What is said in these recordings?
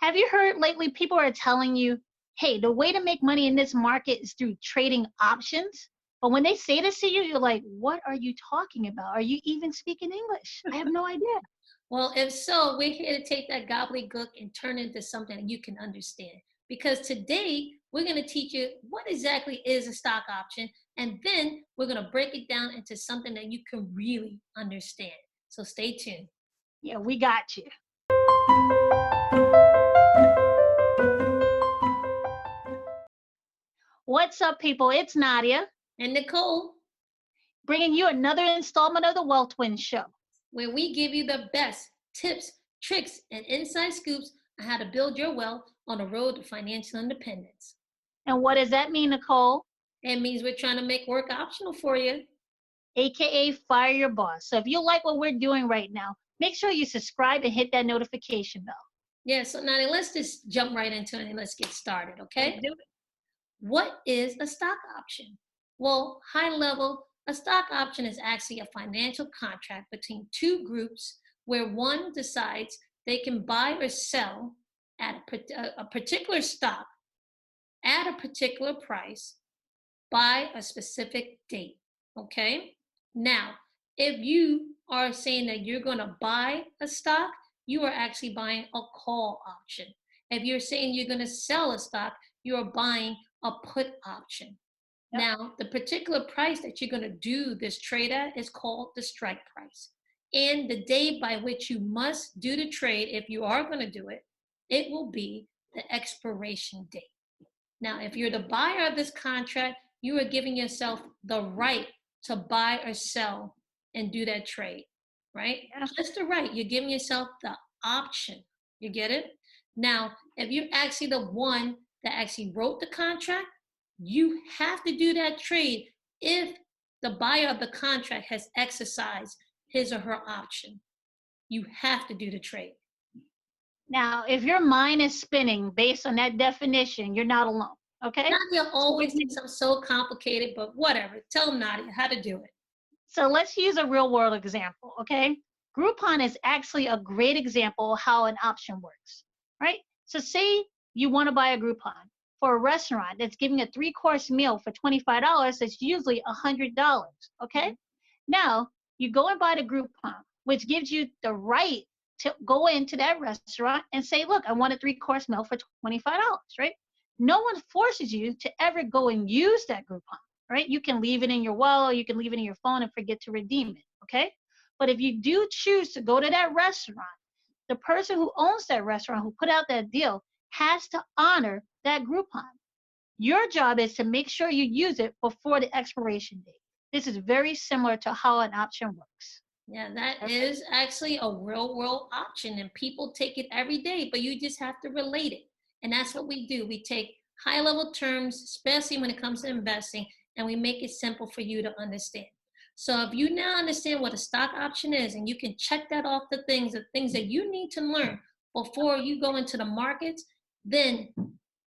Have you heard lately people are telling you, hey, the way to make money in this market is through trading options? But when they say this to you, you're like, what are you talking about? Are you even speaking English? I have no idea. Well, if so, we're here to take that gobbledygook and turn it into something that you can understand. Because today, we're going to teach you what exactly is a stock option, and then we're going to break it down into something that you can really understand. So stay tuned. Yeah, we got you. What's up, people? It's Nadia, And Nicole, bringing you another installment of the Wealth Twins Show, where we give you the best tips, tricks, and inside scoops on how to build your wealth on the road to financial independence. And what does that mean, Nicole? It means we're trying to make work optional for you, AKA fire your boss. So if you like what we're doing right now, make sure you subscribe and hit that notification bell. Yeah, so now let's just jump right into it and let's get started, okay? Let's do it. What is a stock option? Well, high level, a stock option is actually a financial contract between two groups where one decides they can buy or sell at a particular stock at a particular price by a specific date. Okay? Now, if you are saying that you're going to buy a stock, you are actually buying a call option. If you're saying you're going to sell a stock, you are buying a put option. Yep. Now, the particular price that you're going to do this trade at is called the strike price. And the day by which you must do the trade, if you are going to do it, it will be the expiration date. Now, if you're the buyer of this contract, you are giving yourself the right to buy or sell and do that trade, right? Yeah. Just the right. You're giving yourself the option. You get it? Now, if you're actually the one that actually wrote the contract, you have to do that trade if the buyer of the contract has exercised his or her option. You have to do the trade. Now, if your mind is spinning based on that definition, you're not alone, okay? Nadia always thinks I'm so complicated, but whatever. Tell Nadia how to do it. So let's use a real world example, okay? Groupon is actually a great example of how an option works, right? So say you want to buy a Groupon for a restaurant that's giving a 3-course meal for $25, that's usually $100, okay? Mm-hmm. Now, you go and buy the Groupon, which gives you the right to go into that restaurant and say, look, I want a 3-course meal for $25, right? No one forces you to ever go and use that Groupon, right? You can leave it in your wallet, you can leave it in your phone and forget to redeem it, okay? But if you do choose to go to that restaurant, the person who owns that restaurant, who put out that deal, has to honor that Groupon. Your job is to make sure you use it before the expiration date. This is very similar to how an option works. Yeah, that is actually a real world option, and people take it every day, but you just have to relate it. And that's what we do. We take high level terms, especially when it comes to investing, and we make it simple for you to understand. So if you now understand what a stock option is, and you can check that off the things that you need to learn before you go into the markets, then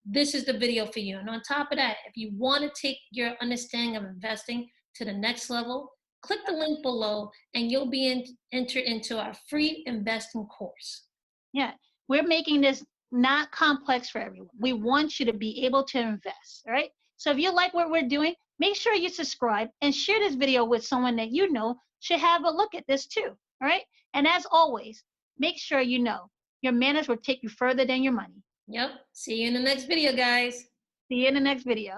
this is the video for you. And on top of that, if you want to take your understanding of investing to the next level, click the link below and you'll be entered into our free investing course. Yeah, we're making this not complex for everyone. We want you to be able to invest, all right? So if you like what we're doing, make sure you subscribe and share this video with someone that you know should have a look at this too, all right? And as always, make sure you know your manners will take you further than your money. Yep. See you in the next video, guys. See you in the next video.